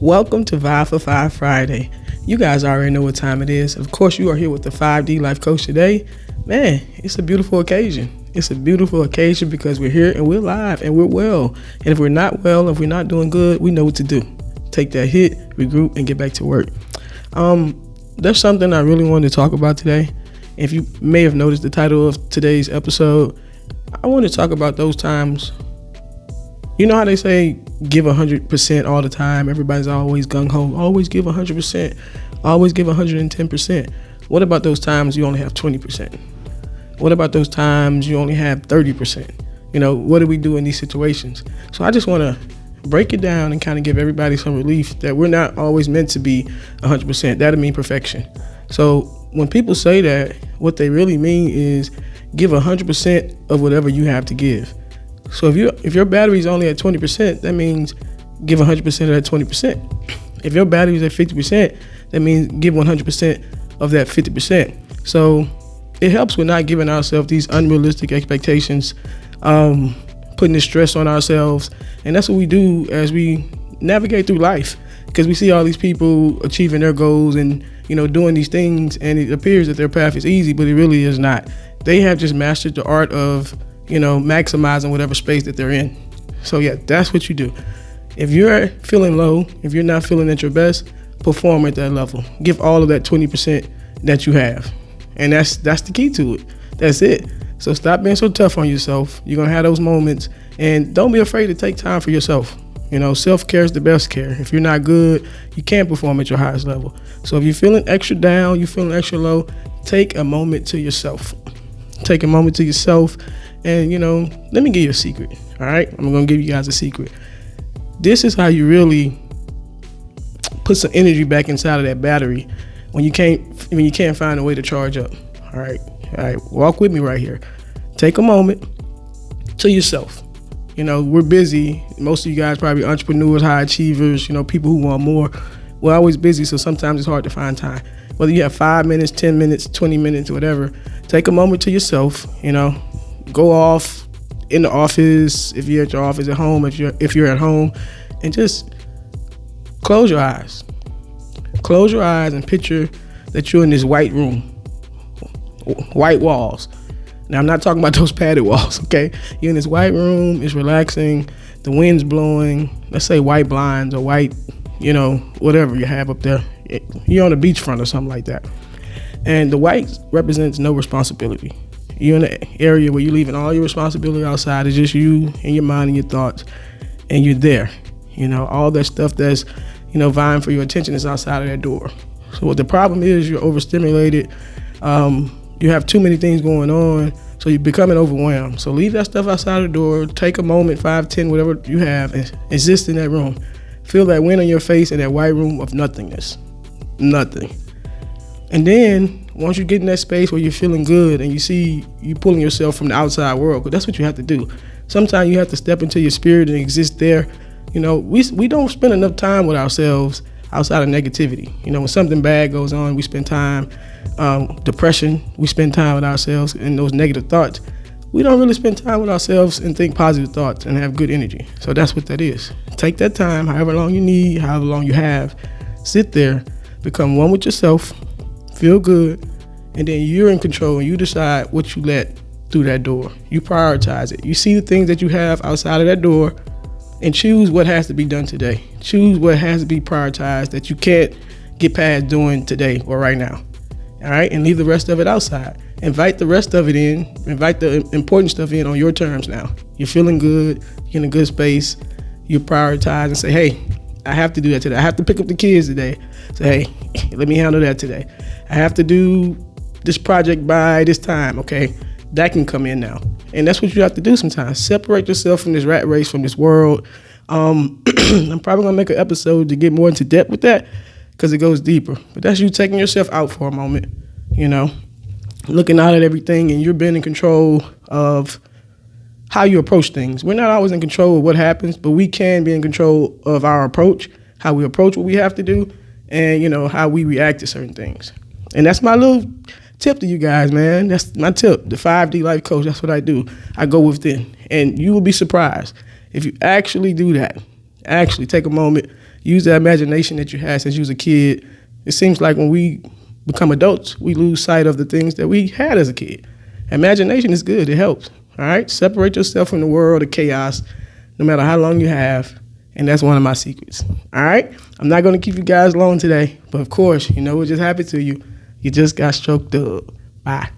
Welcome to Vibe for 5 Friday. You guys already know what time it is. Of course, you are here with the 5D Life Coach today. Man, it's a beautiful occasion. It's a beautiful occasion because we're here and we're live and we're well. And if we're not well, if we're not doing good, we know what to do. Take that hit, regroup, and get back to work. There's something I really wanted to talk about today. If you may have noticed the title of today's episode, I want to talk about those times. You know how they say give 100% all the time? Everybody's always gung-ho. Always give 100%. Always give 110%. What about those times you only have 20%? What about those times you only have 30%? You know, what do we do in these situations? So I just want to break it down and kind of give everybody some relief that we're not always meant to be 100%. That'll mean perfection. So when people say that, what they really mean is give 100% of whatever you have to give. So if your battery is only at 20%, that means give 100% of that 20%. If your battery is at 50%, that means give 100% of that 50%. So it helps with not giving ourselves these unrealistic expectations, putting this stress on ourselves. And that's what we do as we navigate through life, because we see all these people achieving their goals and, you know, doing these things, and it appears that their path is easy, but it really is not. They have just mastered the art of, you know, maximizing whatever space that they're in. So yeah, that's what you do. If you're feeling low, if you're not feeling at your best, perform at that level. Give all of that 20% that you have. And that's the key to it. That's it. So stop being so tough on yourself. You're gonna have those moments, and don't be afraid to take time for yourself. You know, self-care is the best care. If you're not good, you can't perform at your highest level. So if you're feeling extra down, you're feeling extra low, take a moment to yourself. Take a moment to yourself. And, you know, let me give you a secret, all right? I'm going to give you guys a secret. This is how you really put some energy back inside of that battery when you can't find a way to charge up, all right? All right, walk with me right here. Take a moment to yourself. You know, we're busy. Most of you guys probably entrepreneurs, high achievers, you know, people who want more. We're always busy, so sometimes it's hard to find time. Whether you have 5 minutes, 10 minutes, 20 minutes, whatever, take a moment to yourself, you know. Go off in the office, if you're at your office, at home, if you're at home, and just close your eyes. Close your eyes and picture that you're in this white room, white walls. Now, I'm not talking about those padded walls, okay? You're in this white room, it's relaxing, the wind's blowing, let's say white blinds or white, you know, whatever you have up there. You're on a beachfront or something like that. And the white represents no responsibility. You're in an area where you're leaving all your responsibility outside. It's just you and your mind and your thoughts, and you're there. You know, all that stuff that's, you know, vying for your attention is outside of that door. So what the problem is, you're overstimulated. You have too many things going on, so you're becoming overwhelmed. So leave that stuff outside the door. Take a moment, 5, 10, whatever you have, and exist in that room. Feel that wind on your face in that white room of nothingness. Nothing. And then once you get in that space where you're feeling good and you see you pulling yourself from the outside world, because that's what you have to do. Sometimes you have to step into your spirit and exist there. You know, we don't spend enough time with ourselves outside of negativity. You know, when something bad goes on, we spend time, depression, we spend time with ourselves and those negative thoughts. We don't really spend time with ourselves and think positive thoughts and have good energy. So that's what that is. Take that time, however long you need, however long you have, sit there, become one with yourself, feel good, and then you're in control and you decide what you let through that door. You prioritize it. You see the things that you have outside of that door and choose what has to be done today. Choose what has to be prioritized that you can't get past doing today or right now. All right, and leave the rest of it outside. Invite the rest of it in. Invite the important stuff in on your terms now. You're feeling good. You're in a good space. You prioritize and say, hey, I have to do that today. I have to pick up the kids today. Say, hey, let me handle that today. I have to do this project by this time. Okay, that can come in now. And that's what you have to do sometimes. Separate yourself from this rat race, from this world. I'm probably going to make an episode to get more into depth with that because it goes deeper. But that's you taking yourself out for a moment, you know, looking out at everything, and you're being in control of how you approach things. We're not always in control of what happens, but we can be in control of our approach, how we approach what we have to do, and, you know, how we react to certain things. And that's my little tip to you guys, man. That's my tip. The 5D Life Coach, that's what I do. I go within. And you will be surprised if you actually do that. Actually take a moment Use the imagination that you had since you was a kid. It seems like when we become adults, we lose sight of the things that we had as a kid. Imagination is good. It helps. All right? Separate yourself from the world of chaos, no matter how long you have. And that's one of my secrets. All right? I'm not going to keep you guys long today. But, of course, you know what just happened to you. You just got stroked up. Bye.